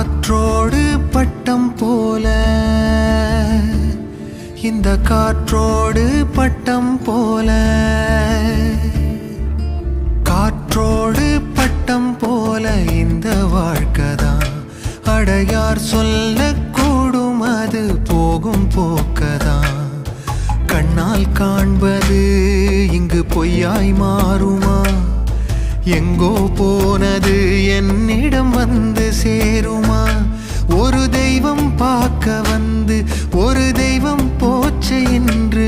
காற்றோடு பட்டம் போல இந்த காற்றோடு பட்டம் போல காற்றோடு பட்டம் போல இந்த வாழ்க்கைதான் அடையார் சொல்லக்கூடும் அது போகும் போக்கதான் கண்ணால் காண்பது இங்கு பொய்யாய் மாறுமா எங்கோ போனது என்னிடம் வந்து சேருமா ஒரு தெய்வம் பார்க்க வந்து ஒரு தெய்வம் போச்சு என்று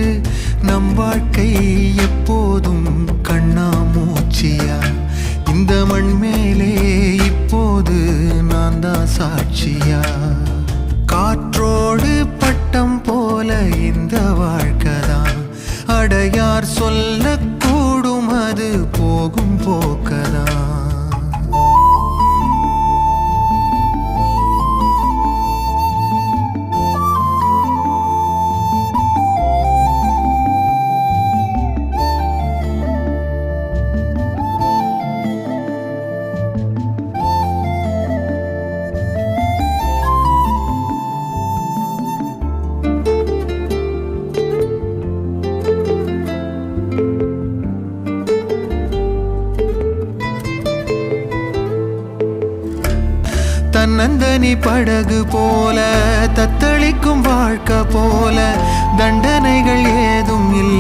நம் வாழ்க்கை எப்போதும் கண்ணாமூச்சியா இந்த மண் மேலே இப்போது நான் தான் சாட்சியா காற்றோடு பட்டம் போல இந்த வாழ்க்கைதான் அடையார் சொல்லக்கூடும் அது போகும் போக்கதான் தன்னந்தனி படகு போல தத்தளிக்கும் வாழ்க்கை போல தண்டனைகள் ஏதும் இல்லை